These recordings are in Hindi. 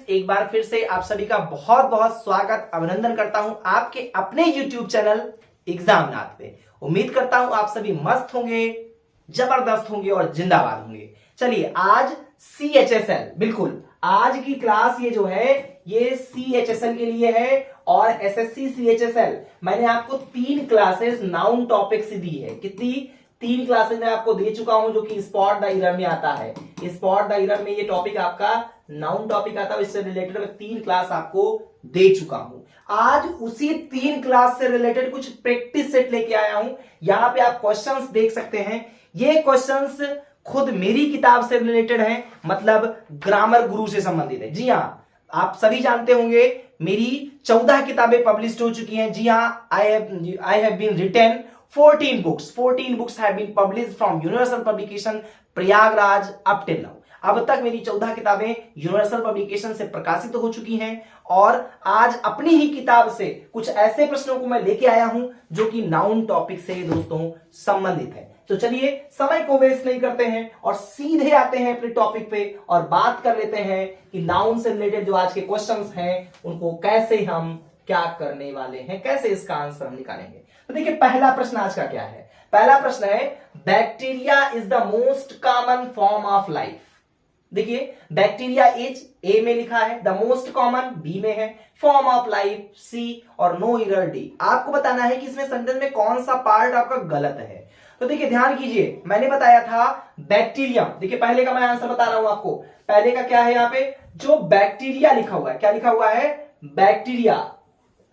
एक बार फिर से आप सभी का बहुत बहुत स्वागत अभिनंदन करता हूं आपके अपने YouTube चैनल एग्जामनाथ पे। उम्मीद करता हूं आप सभी मस्त होंगे, जबरदस्त होंगे और जिंदाबाद होंगे। चलिए आज CHSL, बिल्कुल आज की क्लास ये जो है ये CHSL के लिए है और SSC CHSL मैंने आपको 3 क्लासेस नाउन टॉपिक से दी है। कितनी? 3 क्लासेस में आपको दे चुका हूं जो कि स्पॉट द एरर में आता है। स्पॉट द एरर में ये टॉपिक आपका नाउन टॉपिक आता है, इससे रिलेटेड मैं 3 क्लास आपको दे चुका हूं। आज उसी 3 क्लास से रिलेटेड कुछ प्रैक्टिस सेट लेके आया हूं। यहां पे आप क्वेश्चंस देख सकते हैं। ये क्वेश्चंस खुद मेरी किताब से रिलेटेड हैं, मतलब ग्रामर गुरु से संबंधित है। जी हाँ, आप सभी जानते होंगे मेरी 14 किताबें पब्लिश हो चुकी हैं। जी हाँ, I have been written 14 books. 14 books have been published from Universal Publication Prayagraj up till now. अब तक मेरी 14 किताबें यूनिवर्सल पब्लिकेशन से प्रकाशित हो चुकी हैं और आज अपनी ही किताब से कुछ ऐसे प्रश्नों को मैं लेके आया हूं जो कि नाउन टॉपिक से दोस्तों संबंधित है। तो चलिए समय को वेस्ट नहीं करते हैं और सीधे आते हैं अपने टॉपिक पे और बात कर लेते हैं कि नाउन से रिलेटेड जो आज के क्वेश्चंस हैं उनको कैसे हम क्या करने वाले हैं, कैसे इसका आंसर हम निकालेंगे। तो देखिए पहला प्रश्न आज का क्या है। पहला प्रश्न है bacteria is the most common form of life. देखिए बैक्टीरिया इज ए में लिखा है, द मोस्ट कॉमन बी में है, फॉर्म ऑफ लाइफ सी और नो एरर डी। आपको बताना है कि इसमें सेंटेंस में कौन सा पार्ट आपका गलत है। तो देखिए ध्यान कीजिए, मैंने बताया था बैक्टीरिया। देखिए पहले का मैं आंसर बता रहा हूं आपको। पहले का क्या है, यहां पे जो बैक्टीरिया लिखा हुआ है, क्या लिखा हुआ है? बैक्टीरिया।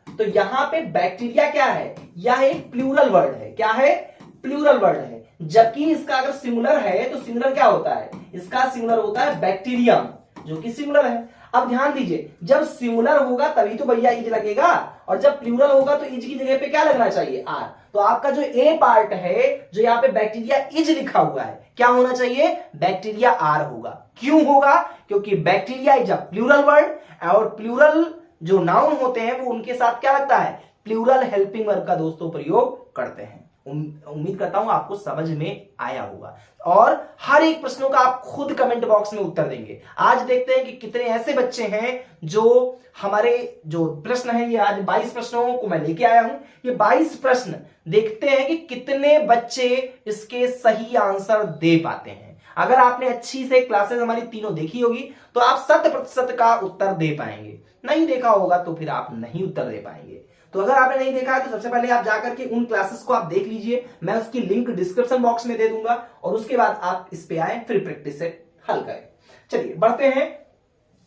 तो यहां पे बैक्टीरिया क्या है? यह एक प्लूरल वर्ड है। क्या है? प्लूरल वर्ड है। जबकि इसका अगर सिंगुलर है तो सिंगुलर क्या होता है? इसका सिंगुलर होता है बैक्टीरियम, जो कि सिंगुलर है। अब ध्यान दीजिए, जब सिंगुलर होगा तभी तो भैया इज लगेगा और जब प्लूरल होगा तो इज की जगह पे क्या लगना चाहिए? आर। तो आपका जो ए पार्ट है, जो यहाँ पे बैक्टीरिया इज लिखा हुआ है, क्या होना चाहिए? बैक्टीरिया आर होगा। क्यों होगा? क्योंकि bacteria is a plural word और प्लूरल जो नाउन होते हैं वो उनके साथ क्या लगता है? प्लूरल हेल्पिंग वर्ब का दोस्तों प्रयोग करते हैं। उम्मीद करता हूं आपको समझ में आया होगा और हर एक प्रश्नों का आप खुद कमेंट बॉक्स में उत्तर देंगे। आज देखते हैं कि कितने ऐसे बच्चे हैं जो हमारे जो प्रश्न है, ये आज 22 प्रश्नों को मैं लेके आया हूं। ये 22 प्रश्न देखते हैं कि कितने बच्चे इसके सही आंसर दे पाते हैं। अगर आपने अच्छी से क्लासेस हमारी तीनों देखी होगी तो आप 100% का उत्तर दे पाएंगे। नहीं देखा होगा तो फिर आप नहीं उत्तर दे पाएंगे। तो अगर आपने नहीं देखा है तो सबसे पहले आप जाकर के उन क्लासेस को आप देख लीजिए। मैं उसकी लिंक डिस्क्रिप्शन बॉक्स में दे दूंगा और उसके बाद आप इस पे आए, फिर प्रैक्टिस से हल करें। चलिए बढ़ते हैं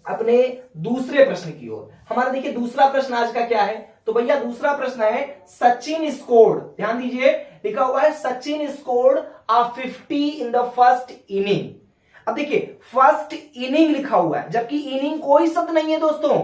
अपने दूसरे प्रश्न की ओर। हमारा देखिए दूसरा प्रश्न आज का क्या है। तो भैया दूसरा प्रश्न है सचिन स्कोर्ड, ध्यान दीजिए लिखा हुआ है Sachin scored a 50 in the first inning. अब देखिए फर्स्ट इनिंग लिखा हुआ है, जबकि इनिंग कोई शब्द नहीं है दोस्तों।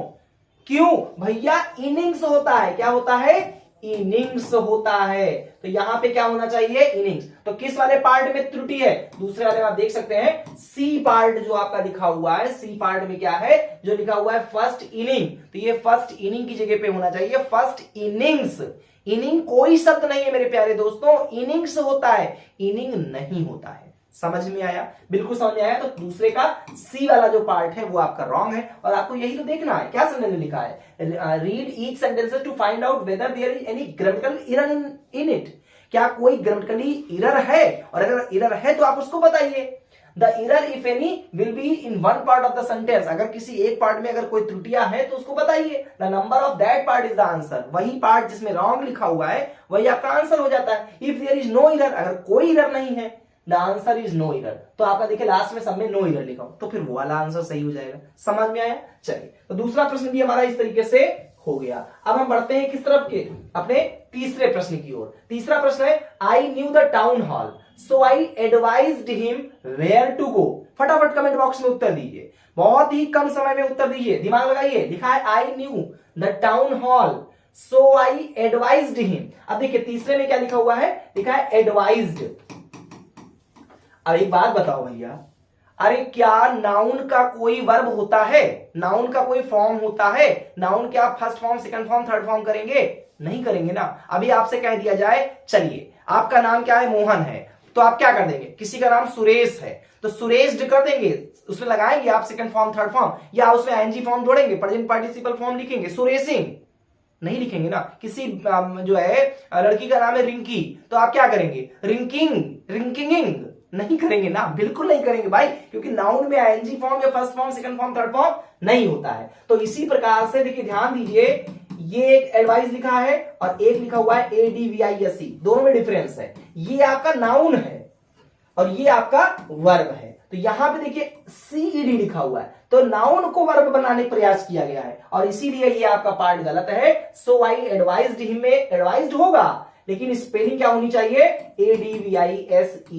क्यों भैया? इनिंग्स होता है। क्या होता है? इनिंग्स होता है। तो यहां पे क्या होना चाहिए? इनिंग्स। तो किस वाले पार्ट में त्रुटि है? दूसरे वाले में आप देख सकते हैं सी पार्ट जो आपका लिखा हुआ है, सी पार्ट में क्या है जो लिखा हुआ है? First inning. तो ये फर्स्ट इनिंग की जगह पे होना चाहिए फर्स्ट इनिंग्स। इनिंग कोई शब्द नहीं है मेरे प्यारे दोस्तों, इनिंग्स होता है, इनिंग नहीं होता है। समझ में आया? बिल्कुल समझ में आया। तो दूसरे का सी वाला जो पार्ट है वो आपका रॉन्ग है और आपको यही तो देखना है। क्या सेंटेंस लिखा है? Read each sentences to find out whether there is any grammatical error in it. क्या कोई ग्रामेटिकली एरर है? और अगर एरर है तो आप उसको बताइए। The error if any will be in one part of the sentence. अगर किसी एक पार्ट में अगर कोई त्रुटियां है तो उसको बताइए। The number of that part is the answer. वही पार्ट जिसमें रॉन्ग लिखा हुआ है वही आपका आंसर हो जाता है। If there is no error, अगर कोई एरर नहीं है, the answer is no error, तो आपका देखिए लास्ट में सब में नो एरर लिखा हो तो फिर वो वाला आंसर सही हो जाएगा। समझ में आया? चलिए तो दूसरा प्रश्न भी हमारा इस तरीके से हो गया। अब हम बढ़ते हैं किस तरफ के? अपने तीसरे प्रश्न की ओर। तीसरा प्रश्न है I knew the town hall so I advised him where to go. फटाफट कमेंट बॉक्स में उत्तर दीजिए, बहुत ही कम समय में उत्तर दीजिए, दिमाग लगाइए। लिखा है I knew the town hall so I advised him. अब देखिए तीसरे में क्या लिखा हुआ है? लिखा है एडवाइज्ड। अब एक बात बताओ भैया, अरे क्या नाउन का कोई वर्ब होता है? नाउन का कोई फॉर्म होता है? नाउन क्या first form, second form, third form करेंगे? नहीं करेंगे ना। अभी आपसे कह दिया जाए चलिए आपका नाम क्या है? मोहन है। तो आप क्या कर देंगे, किसी का नाम सुरेश है तो सुरेश कर देंगे, उसमें लगाएंगे आप सेकंड फॉर्म थर्ड फॉर्म, या उसमें आईएनजी फॉर्म जोड़ेंगे, प्रेजेंट पार्टिसिपल फॉर्म लिखेंगे, सुरेशिंग नहीं लिखेंगे ना। किसी जो है लड़की का नाम है रिंकी तो आप क्या करेंगे, रिंकिंग रिंकिंग नहीं करेंगे ना, बिल्कुल नहीं करेंगे भाई, क्योंकि नाउन में आईएनजी फॉर्म या first form second form third form नहीं होता है। तो इसी प्रकार से देखिए ध्यान दीजिए, ये एक एडवाइस लिखा है और एक लिखा हुआ है ADVISE, दोनों में डिफरेंस है। ये आपका नाउन है और ये आपका वर्ब है। तो यहां पे देखिए CED लिखा हुआ है, तो नाउन को वर्ब बनाने का प्रयास किया गया है और इसीलिए ये आपका पार्ट गलत है। सो आई एडवाइज्ड हिम में एडवाइज्ड होगा, लेकिन स्पेलिंग क्या होनी चाहिए, ADVISED,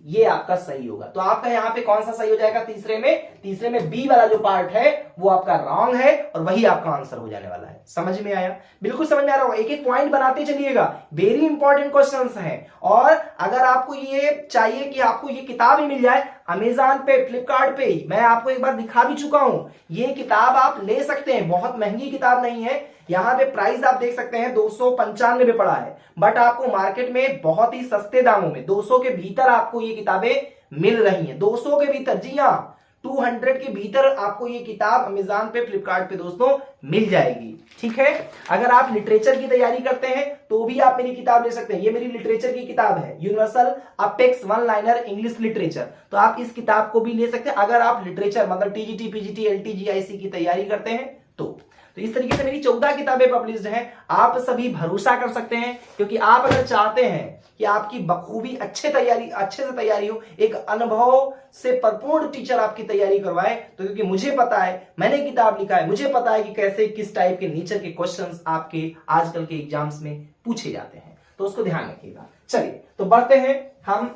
ये आपका सही होगा। तो आपका यहां पे कौन सा सही हो जाएगा, तीसरे में बी वाला जो पार्ट है वो आपका रॉन्ग है और वही आपका आंसर हो जाने वाला है। समझ में आया, बिल्कुल समझ में आ रहा होगा, एक एक पॉइंट बनाते चलिएगा, वेरी इंपॉर्टेंट क्वेश्चंस हैं। और अगर आपको ये चाहिए कि आपको ये किताब ही मिल जाए अमेजॉन पे, फ्लिपकार्ट पे, मैं आपको एक बार दिखा भी चुका हूं, ये किताब आप ले सकते हैं, बहुत महंगी किताब नहीं है। यहां पे प्राइस आप देख सकते हैं 295 में पड़ा है, बट आपको मार्केट में बहुत ही सस्ते दामों में 200 के भीतर आपको ये किताबें मिल रही हैं, 200 के भीतर, जी हाँ 200 के भीतर आपको ये किताब अमेजॉन पे, फ्लिपकार्ट पे दोस्तों मिल जाएगी। ठीक है, अगर आप लिटरेचर की तैयारी करते हैं तो भी आप मेरी किताब ले सकते हैं, ये मेरी लिटरेचर की किताब है, universal apex one liner English literature, तो आप इस किताब को भी ले सकते हैं अगर आप लिटरेचर मतलब TGT PGT LT GIC की तैयारी करते हैं तो इस तरीके से मेरी 14 किताबें पब्लिश्ड हैं, आप सभी भरोसा कर सकते हैं, क्योंकि आप अगर चाहते हैं कि आपकी बखूबी अच्छे से तैयारी हो, एक अनुभव से परिपूर्ण टीचर आपकी तैयारी करवाए, तो क्योंकि मुझे पता है, मैंने किताब लिखा है, मुझे पता है कि कैसे किस टाइप के नेचर के क्वेश्चंस आपके आजकल के एग्जाम्स में पूछे जाते हैं, तो उसको ध्यान रखिएगा। चलिए तो बढ़ते हैं हम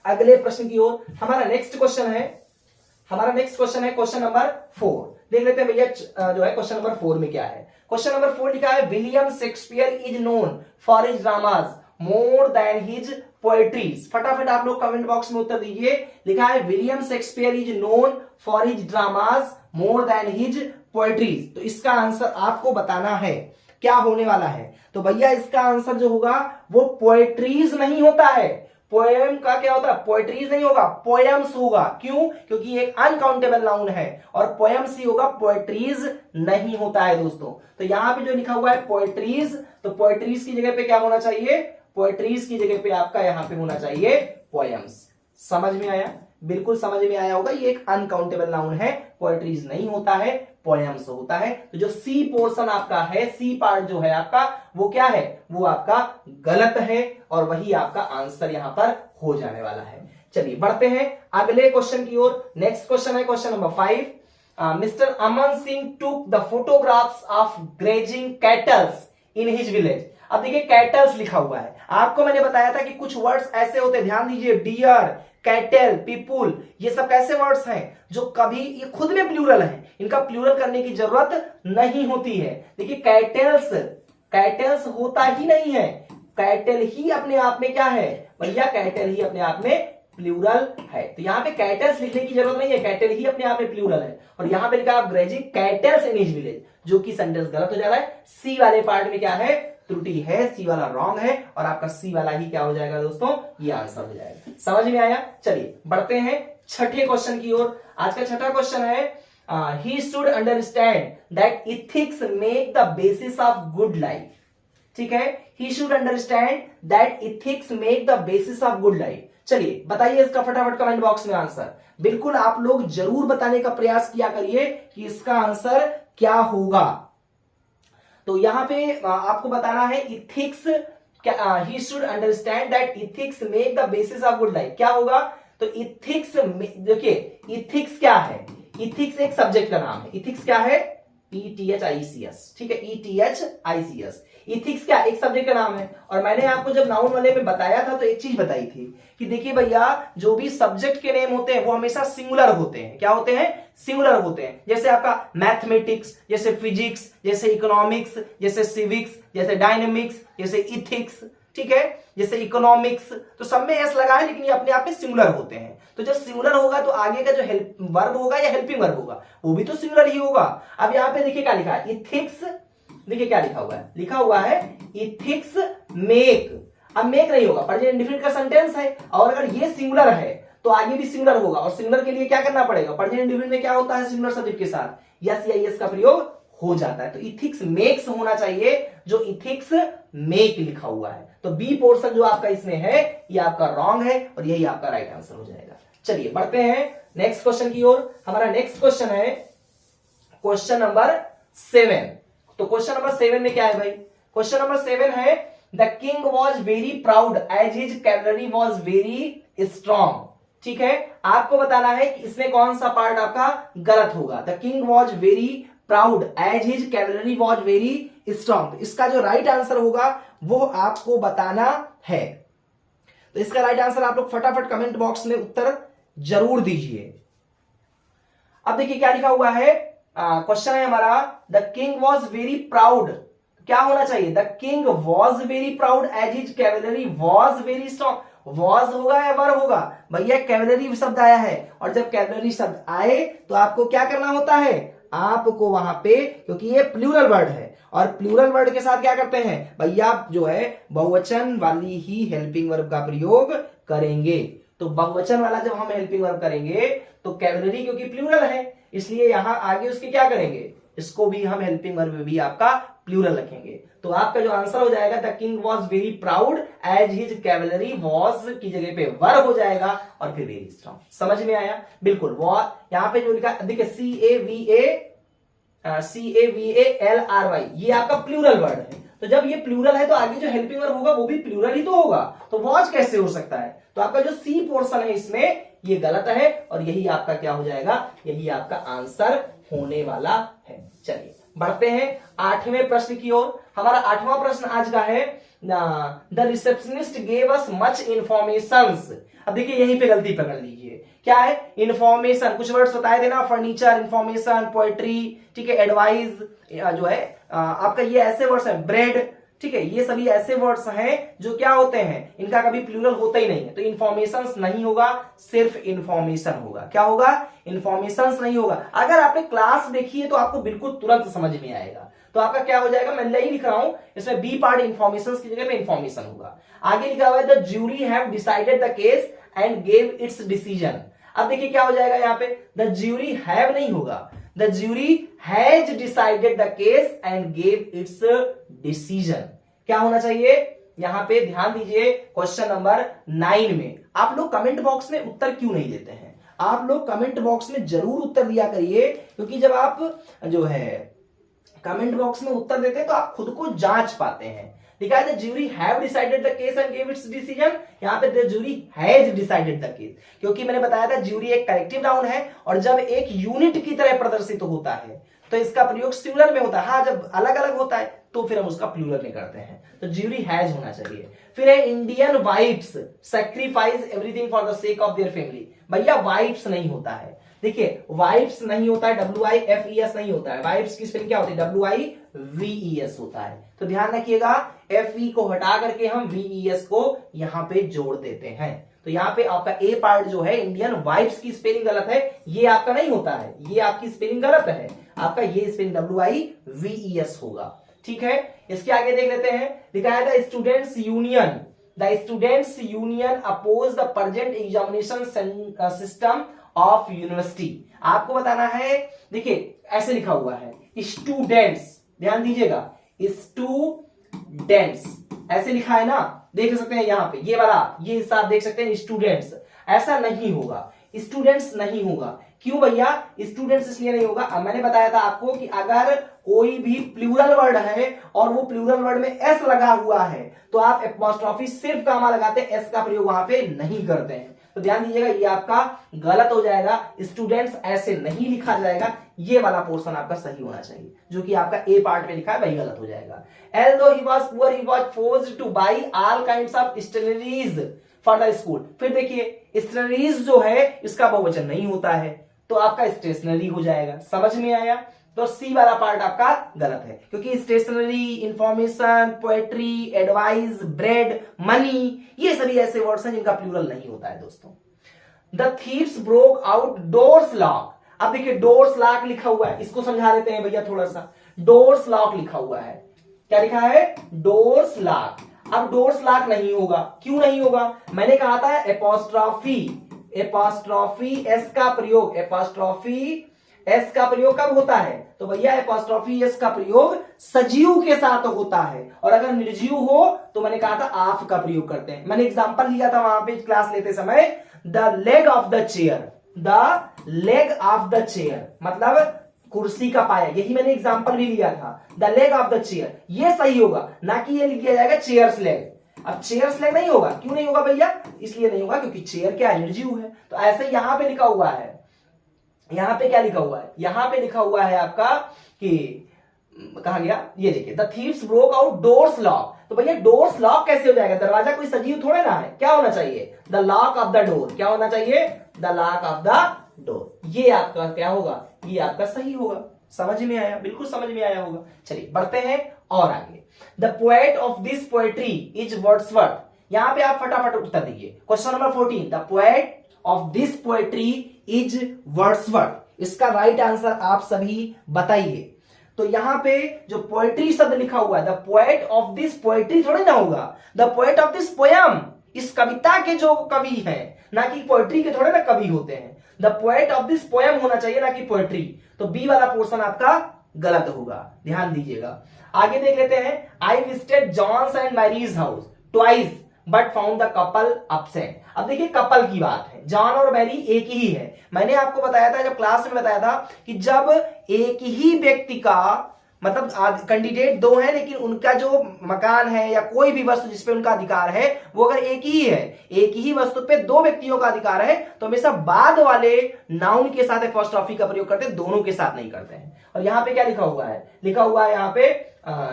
अगले प्रश्न की ओर। हमारा नेक्स्ट क्वेश्चन है क्वेश्चन नंबर 4। देख लेते हैं भैया जो है क्वेश्चन नंबर 4 में क्या है। क्वेश्चन नंबर 4 लिखा है, William Shakespeare is known for his dramas more than his poetries. फटाफट आप लोग कमेंट बॉक्स में उत्तर दीजिए। लिखा है William Shakespeare is known for his dramas more than his poetries. तो इसका आंसर आपको बताना है, क्या होने वाला है। तो भैया इसका आंसर जो होगा वो पोएट्रीज नहीं होता है, पोएम का क्या होता है, पोएट्रीज नहीं होगा, पोएम्स होगा। क्यों, क्योंकि एक अनकाउंटेबल नाउन है और पोएम्स ही होगा, पोएट्रीज नहीं होता है दोस्तों। तो यहां पे जो लिखा हुआ है पोएट्रीज, तो पोएट्रीज की जगह पे क्या होना चाहिए, पोएट्रीज की जगह पे आपका यहां पे होना चाहिए पोएम्स। समझ में आया, बिल्कुल समझ में आया होगा। ये एक अनकाउंटेबल नाउन है, पोएट्रीज नहीं होता है, पोएम्स होता है। तो जो सी पोर्शन आपका है, सी पार्ट जो है आपका, वो क्या है, वो आपका गलत है और वही आपका आंसर यहां पर हो जाने वाला है। चलिए बढ़ते हैं अगले क्वेश्चन की ओर। नेक्स्ट क्वेश्चन है question number 5। Mister Aman Singh took the photographs of grazing kettles in his village. अब देखिए कैटल्स लिखा हुआ है, आपको मैंने बताया था कि कुछ वर्ड्स ऐसे होते हैं, ध्यान दीजिए, डियर, कैटल, पीपुल, ये सब कैसे वर्ड्स हैं जो कभी ये खुद में प्लूरल हैं, इनका प्लूरल करने की जरूरत नहीं होती है। देखिए कैटल्स होता ही नहीं है, कैटल ही अपने आप में क्या है भैया, कैटल ही अपने आप में प्लूरल है। तो यहाँ पे कैटल्स लिखने की जरूरत नहीं है, कैटल ही अपने आप में प्लूरल है। और यहाँ पे लिखा आप grazing kettles in his village, जो कि सेंटेंस गलत हो जा रहा है। सी वाले पार्ट में क्या है, त्रुटि है, सी वाला रॉन्ग है और आपका सी वाला ही क्या हो जाएगा दोस्तों, ये आंसर हो जाएगा। समझ में आया। चलिए बढ़ते हैं छठे क्वेश्चन की ओर। आज का छठा क्वेश्चन है, he should understand that ethics make the basis of good life. ठीक है, he should understand that ethics make the basis of good life. चलिए बताइए इसका फटाफट कमेंट बॉक्स में आंसर। बिल्कुल आप लोग जरूर बताने का प्रयास किया करिए कि इसका आंसर क्या होगा। तो यहां पे आपको बताना है इथिक्स क्या, he should understand that ethics make the basis of good life. क्या होगा, तो इथिक्स, देखिए इथिक्स क्या है, इथिक्स एक सब्जेक्ट का नाम है। इथिक्स क्या है, ETHICS, ठीक है, ETHICS। इथिक्स क्या, एक सब्जेक्ट का नाम है। और मैंने आपको जब नाउन वाले में बताया था तो एक चीज बताई थी कि देखिए भैया जो भी सब्जेक्ट के नेम होते हैं वो हमेशा सिंगुलर होते हैं। क्या होते हैं, सिंगुलर होते हैं। जैसे आपका मैथमेटिक्स, जैसे फिजिक्स, जैसे इकोनॉमिक्स, जैसे सिविक्स, जैसे डायनेमिक्स, जैसे इथिक्स, ठीक है, जैसे इकोनॉमिक्स, तो सब में एस लगा है लेकिन ये अपने आप में सिंगुलर होते हैं। तो जब सिंगुलर होगा तो आगे का जो हेल्प वर्ब होगा या हेल्पिंग वर्ब होगा वो भी तो सिंगुलर ही होगा। अब यहां पे देखिए क्या लिखा है, इथिक्स, देखिए क्या लिखा हुआ है, इथिक्स मेक। अब मेक नहीं होगा, प्रेजेंट इंडेफिनिट का सेंटेंस है और अगर ये सिंगुलर है तो आगे भी सिंगुलर होगा, और सिंगुलर के लिए क्या करना पड़ेगा, प्रेजेंट इंडेफिनिट में क्या होता है सिंगुलर सब्जेक्ट के साथ यस या यस का प्रयोग हो जाता है। तो इथिक्स मेक्स होना चाहिए, जो इथिक्स मेक लिखा हुआ है। तो बी पोर्शन जो आपका इसमें है ये आपका रॉन्ग है और यही आपका राइट आंसर हो जाएगा। चलिए बढ़ते हैं नेक्स्ट क्वेश्चन की ओर। हमारा नेक्स्ट क्वेश्चन है क्वेश्चन नंबर 7। तो क्वेश्चन नंबर 7 में क्या है भाई, क्वेश्चन नंबर 7 है the king was very proud as his cavalry was very strong. ठीक है, आपको बताना है कि इसमें कौन सा पार्ट आपका गलत होगा। The king was very proud as his cavalry was very strong. इसका जो राइट आंसर होगा वो आपको बताना है। तो इसका राइट आंसर आप लोग फटाफट कमेंट बॉक्स में उत्तर जरूर दीजिए। अब देखिए क्या लिखा हुआ है, क्वेश्चन है हमारा the king was very proud, क्या होना चाहिए, the king was very proud as his cavalry was very strong. Was होगा या वर होगा, भैया कैवलरी शब्द आया है और जब कैवलरी शब्द आए तो आपको क्या करना होता है, आपको वहां पे, क्योंकि ये प्लूरल वर्ड है और प्लूरल वर्ड के साथ क्या करते हैं भैया, जो है बहुवचन वाली ही हेल्पिंग वर्ब का प्रयोग करेंगे। तो बहुवचन वाला जब हम हेल्पिंग वर्ब करेंगे तो कैवलरी क्योंकि प्लूरल है इसलिए यहां आगे उसके क्या करेंगे, इसको भी हम हेल्पिंग वर्ब में भी आपका प्लूरल रखेंगे। तो आपका जो आंसर हो जाएगा the king was very proud as his cavalry was की जगह पे वर हो जाएगा और फिर वेरी स्ट्रॉन्ग। समझ में आया, बिल्कुल। वॉर यहां पे जो लिखा देखिए CAVALRY ये आपका प्लूरल वर्ड है। तो जब ये प्लूरल है तो आगे जो हेल्पिंग वर्ब होगा वो भी प्लूरल ही तो होगा, तो वॉज कैसे हो सकता है। तो आपका जो सी पोर्शन है इसमें ये गलत है और यही आपका क्या हो जाएगा, यही आपका आंसर होने वाला है। चलिए बढ़ते हैं 8वें प्रश्न की ओर। हमारा 8वां प्रश्न आज का है the receptionist gave us much informations. अब देखिए यहीं पे गलती पकड़ लीजिए, क्या है इंफॉर्मेशन, कुछ वर्ड्स बताए देना, फर्नीचर, इंफॉर्मेशन, पोएट्री, ठीक है, एडवाइस जो है आपका ये ऐसे वर्ड्स हैं, ब्रेड, ठीक है, ये सभी ऐसे वर्ड्स हैं जो क्या होते हैं, इनका कभी प्लूरल होता ही नहीं है। तो इंफॉर्मेशंस नहीं होगा, सिर्फ इंफॉर्मेशन होगा। क्या होगा, इंफॉर्मेशंस नहीं होगा। अगर आपने क्लास देखी है तो आपको बिल्कुल तुरंत समझ में आएगा। तो आपका क्या हो जाएगा, मैं यही लिख रहा हूं, इसमें बी पार्ट इंफॉर्मेशंस की जगह पे इंफॉर्मेशन होगा। आगे लिखा हुआ है the jury have decided the case and gave it's decision. अब देखिए क्या हो जाएगा, यहाँ पे द ज्यूरी हैव नहीं होगा, the jury has decided the case and gave it's decision. क्या होना चाहिए, यहां पे ध्यान दीजिए क्वेश्चन नंबर 9 में आप लोग कमेंट बॉक्स में उत्तर क्यों नहीं देते हैं, आप लोग कमेंट बॉक्स में जरूर उत्तर दिया करिए, क्योंकि जब आप जो है कमेंट बॉक्स में उत्तर देते हैं तो आप खुद को जांच पाते हैं। लिखा है the jury have decided the case and give its decision, यहाँ पे the jury has decided the case, क्योंकि मैंने बताया था ज्यूरी एक कलेक्टिव नाउन है और जब एक यूनिट की तरह प्रदर्शित होता है तो इसका प्रयोग सिंगुलर में होता है। हाँ, जब अलग अलग होता है तो फिर हम उसका प्लूरल में करते हैं। तो ज्यूरी हैज होना चाहिए। फिर है Indian wives sacrifice everything for the sake of their family. भैया वाइफ्स नहीं होता है, देखिए वाइफ्स नहीं होता है, WIFES नहीं होता है। वाइफ्स की स्पेलिंग क्या होती है, WIVES होता है। तो ध्यान रखिएगा FE को हटा करके हम VES को यहां पे जोड़ देते हैं। तो यहाँ पे आपका ए पार्ट जो है इंडियन वाइफ्स की स्पेलिंग गलत है, ये आपका नहीं होता है, ये आपकी स्पेलिंग गलत है, आपका ये स्पेलिंग WIVES होगा। ठीक है, इसके आगे देख लेते हैं। लिखा है the students union oppose the present examination system of university. आपको बताना है, देखिए ऐसे लिखा हुआ है स्टूडेंट्स, ध्यान दीजिएगा स्टूडेंट्स ऐसे लिखा है ना, देख सकते हैं यहाँ पे ये वाला, ये हिस्सा आप देख सकते हैं स्टूडेंट्स, ऐसा नहीं होगा, स्टूडेंट्स नहीं होगा। क्यों भैया स्टूडेंट्स इसलिए नहीं होगा, मैंने बताया था आपको कि अगर कोई भी प्लूरल वर्ड है और वो प्लूरल वर्ड में एस लगा हुआ है तो आप एपोस्ट्रोफी सिर्फ कामा लगाते हैं, एस का प्रयोग वहां पे नहीं करते हैं। तो ध्यान दीजिएगा ये आपका गलत हो जाएगा, स्टूडेंट्स ऐसे नहीं लिखा जाएगा, ये वाला पोर्शन आपका सही होना चाहिए, जो कि आपका ए पार्ट में लिखा है वही गलत हो जाएगा। Although he was poor, he was forced to buy all kinds of stationeries for the school। फिर देखिए स्टेशनरीज जो है इसका बहुवचन नहीं होता है तो आपका स्टेशनरी हो जाएगा। समझ में आया, तो सी वाला पार्ट आपका गलत है, क्योंकि stationery, information, poetry, advice, bread, money ये सभी ऐसे वर्ड्स हैं जिनका प्लूरल नहीं होता है दोस्तों। The thieves broke out doors lock. अब देखिए डोर्स लॉक लिखा हुआ है, इसको समझा देते हैं भैया थोड़ा सा। डोर्स लॉक लिखा हुआ है, क्या लिखा है, डोर्स लॉक। अब डोर्स लॉक नहीं होगा, क्यों नहीं होगा? मैंने कहा था एपोस्ट्रॉफी एस का प्रयोग, एपोस्ट्रॉफी एस का प्रयोग कब होता है? तो भैया एपोस्ट्रॉफी एस का प्रयोग सजीव के साथ होता है, और अगर निर्जीव हो तो मैंने कहा था आफ का प्रयोग करते हैं। मैंने एग्जांपल लिया था वहां पे क्लास लेते समय, the leg of the chair, the leg of the chair मतलब कुर्सी का पाया, यही मैंने एग्जांपल भी लिया था, the leg of the chair. ये सही होगा, ना कि ये लिख दिया जाएगा चेयर्स लेग। अब चेयर्स लेग नहीं होगा, क्यों नहीं होगा भैया? इसलिए नहीं होगा क्योंकि चेयर क्या निर्जीव है। तो ऐसे यहां पे लिखा हुआ है, यहां पे क्या लिखा हुआ है? यहां पे लिखा हुआ है आपका कि कहा गया, ये देखिए, the thieves broke out doors lock. तो भैया डोर्स लॉक कैसे हो जाएगा? दरवाजा कोई सजीव थोड़े ना है, क्या होना चाहिए? The lock of the door. क्या होना चाहिए? The lock of the door. ये आपका क्या होगा? ये आपका सही होगा। समझ में आया? बिल्कुल समझ में आया होगा। चलिए बढ़ते हैं और आगे। The poet of this poetry is Wordsworth. यहां पे आप फटाफट उत्तर दीजिए। Question number 14, the poet of this poetry is Wordsworth. इसका राइट आंसर आप सभी बताइए। तो यहां पे जो पोएट्री शब्द लिखा हुआ है, the poet of this poetry थोड़ी ना होगा, the poet of this poem, इस कविता के जो कवि हैं, ना कि पोएट्री के थोड़े ना कवि होते हैं। The poet of this poem होना चाहिए, ना कि पोएट्री। तो बी वाला पोर्शन आपका गलत होगा, ध्यान दीजिएगा। आगे देख लेते हैं। I visited John's and Mary's house twice but found the couple absent. अब देखिए कपल की बात है, जॉन और मैरी एक ही है। मैंने आपको बताया था, जब क्लास में बताया था कि जब एक ही व्यक्ति का मतलब कैंडिडेट दो है, लेकिन उनका जो मकान है या कोई भी वस्तु जिसपे उनका अधिकार है वो अगर एक ही है, एक ही वस्तु पे दो व्यक्तियों का अधिकार है, तो हमेशा बाद वाले नाउन के साथ एपोस्ट्रोफी का प्रयोग करते हैं, दोनों के साथ नहीं करते हैं। और यहाँ पे क्या लिखा हुआ है? लिखा हुआ है यहाँ पे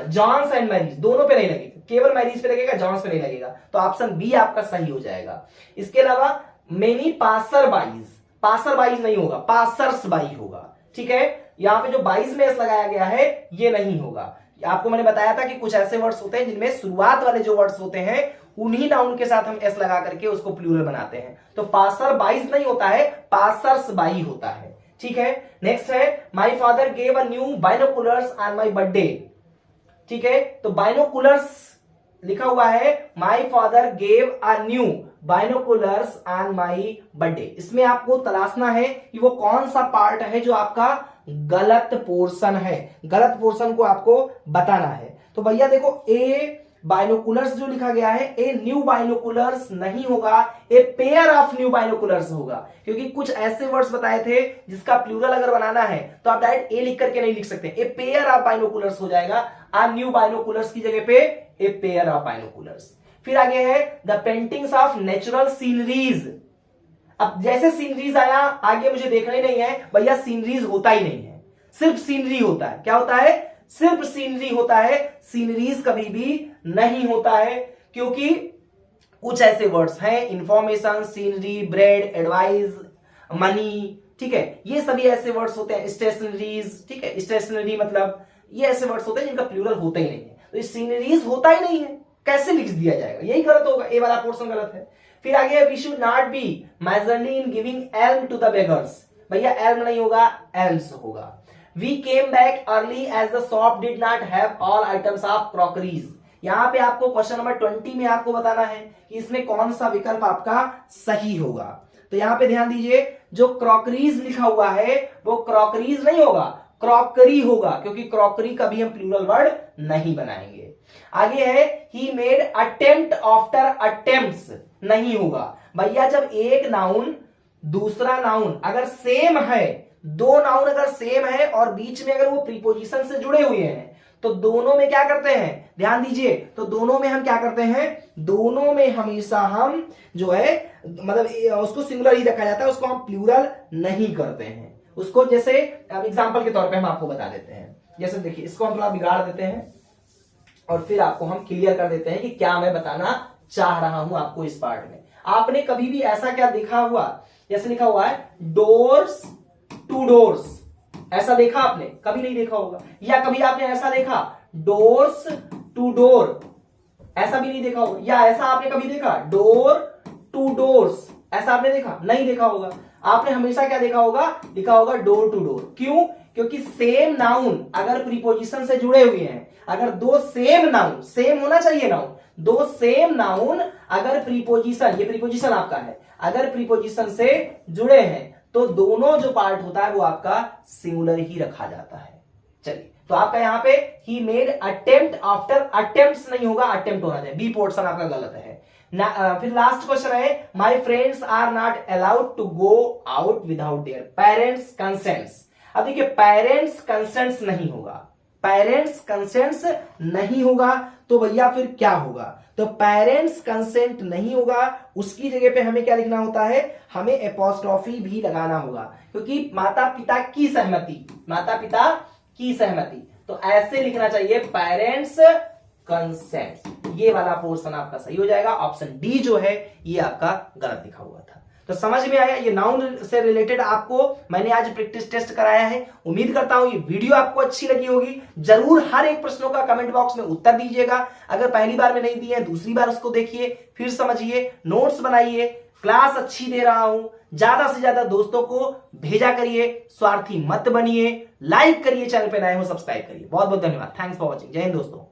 जॉन्स एंड मैरीज, दोनों पे नहीं लगेगा, केवल मैरीज पे लगेगा, जॉन्स पे नहीं लगेगा। तो ऑप्शन बी आपका सही हो जाएगा। इसके अलावा मेनी पासर बाईज नहीं होगा, पासर्स बाई होगा। ठीक है, यहां पे जो 22 में एस लगाया गया है ये नहीं होगा। आपको मैंने बताया था कि कुछ ऐसे वर्ड्स होते हैं जिनमें शुरुआत वाले जो वर्ड्स होते हैं उन्हीं नाउन के साथ हम एस लगा करके उसको प्लूरल बनाते हैं। तो पासर बाईज नहीं होता है, पासर्स बाई होता है। ठीक है, नेक्स्ट है my father gave a new binoculars on my birthday. ठीक है, तो बाइनोकुलर्स लिखा हुआ है, my father gave a new binoculars on my birthday. इसमें आपको तलाशना है कि वो कौन सा पार्ट है जो आपका गलत पोर्शन है, गलत पोर्शन को आपको बताना है। तो भैया देखो, ए बाइनोकुलर्स जो लिखा गया है, ए न्यू बाइनोकुलर्स नहीं होगा, a pair of new binoculars होगा। क्योंकि कुछ ऐसे वर्ड्स बताए थे जिसका प्लूरल अगर बनाना है तो आप डायरेक्ट ए लिख करके नहीं लिख सकते, ए पेयर ऑफ बाइनोकुलर्स हो जाएगा। आ न्यू बाइनोकुलर्स की जगह पे ए पेयर ऑफ बाइनोकुलर्स। फिर आगे है the paintings of natural sceneries. अब जैसे सीनरीज आया, आगे मुझे देखना ही नहीं है भैया, सीनरीज होता ही नहीं है, सिर्फ सीनरी होता है। क्या होता है? सिर्फ सीनरी होता है, सीनरीज कभी भी नहीं होता है। क्योंकि कुछ ऐसे वर्ड्स हैं, information, scenery, bread, advice, money, ठीक है, ये सभी ऐसे वर्ड्स होते हैं। स्टेशनरीज, ठीक है, स्टेशनरी मतलब ये ऐसे वर्ड्स होते हैं जिनका प्लूरल होता ही नहीं है। तो सीनरीज होता ही नहीं है, कैसे लिख दिया जाएगा? यही गलत होगा, ए वाला पोर्शन गलत है। फिर आगे we should not be miserly in giving alm to the beggars. भैया एल्म नहीं होगा, एल्म्स होगा। We came back early as the shop did not have all items of crockeries. यहां पे आपको क्वेश्चन नंबर 20 में आपको बताना है कि इसमें कौन सा विकल्प आपका सही होगा। तो यहां पे ध्यान दीजिए, जो क्रॉकरीज लिखा हुआ है वो क्रॉकरीज नहीं होगा, क्रॉकरी होगा, क्योंकि क्रॉकरी का भी हम प्लूरल वर्ड नहीं बनाएंगे। आगे है he made attempt after attempts, नहीं होगा। भैया जब एक नाउन दूसरा नाउन अगर सेम है, दो नाउन अगर सेम है और बीच में अगर वो प्रीपोजिशन से जुड़े हुए हैं, तो दोनों में क्या करते हैं? ध्यान दीजिए, तो दोनों में हम क्या करते हैं? दोनों में हमेशा हम जो है मतलब उसको सिंगुलर ही रखा जाता है, उसको हम प्लूरल नहीं करते हैं। उसको जैसे अब एग्जांपल के तौर पे हम आपको बता देते हैं। जैसे देखिए, इसको हम थोड़ा बिगाड़ देते हैं और फिर आपको हम क्लियर कर देते हैं कि क्या मैं बताना चाह रहा हूं आपको इस पार्ट में। आपने कभी भी ऐसा क्या देखा हुआ, जैसे लिखा हुआ है डोर्स टू डोर्स, ऐसा देखा आपने? कभी नहीं देखा होगा। या कभी आपने ऐसा देखा डोर्स टू डोर, ऐसा भी नहीं देखा होगा। या ऐसा आपने कभी देखा डोर टू डोर्स, ऐसा आपने देखा? नहीं देखा होगा। आपने हमेशा क्या देखा होगा? लिखा होगा डोर टू डोर। क्यों? क्योंकि सेम नाउन अगर प्रीपोजिशन से जुड़े हुए हैं, अगर दो सेम नाउन, सेम होना चाहिए नाउन, दो सेम नाउन अगर प्रीपोजिशन, ये प्रीपोजिशन आपका है, अगर प्रीपोजिशन से जुड़े हैं तो दोनों जो पार्ट होता है वो आपका सिंगुलर ही रखा जाता है। चलिए, तो आपका यहां पे he made attempt after, attempts नहीं होगा, अटेम्प्ट होना चाहिए, बी पोर्शन आपका गलत है ना। फिर लास्ट क्वेश्चन है, my friends are not allowed to go out without their parents consents. अब देखिए पेरेंट्स कंसेंट्स नहीं होगा, पेरेंट्स कंसेंट्स नहीं होगा तो भैया फिर क्या होगा, तो पेरेंट्स कंसेंट नहीं होगा, उसकी जगह पे हमें क्या लिखना होता है, हमें एपोस्ट्रोफी भी लगाना होगा, क्योंकि माता पिता की सहमति, माता पिता की सहमति, तो ऐसे लिखना चाहिए पेरेंट्स कंसेंट। ये वाला पोर्शन आपका सही हो जाएगा, ऑप्शन डी जो है ये आपका गलत लिखा हुआ था। तो समझ में आया, ये नाउन से रिलेटेड आपको मैंने आज प्रैक्टिस टेस्ट कराया है। उम्मीद करता हूं ये वीडियो आपको अच्छी लगी होगी। जरूर हर एक प्रश्नों का कमेंट बॉक्स में उत्तर दीजिएगा। अगर पहली बार में नहीं दिए, दूसरी बार उसको देखिए, फिर समझिए, नोट्स बनाइए। क्लास अच्छी दे रहा हूं, ज्यादा से ज्यादा दोस्तों को भेजा करिए, स्वार्थी मत बनिए, लाइक करिए, चैनल पे नए हो सब्सक्राइब करिए। बहुत बहुत धन्यवाद, थैंक्स फॉर वॉचिंग, जय हिंद दोस्तों।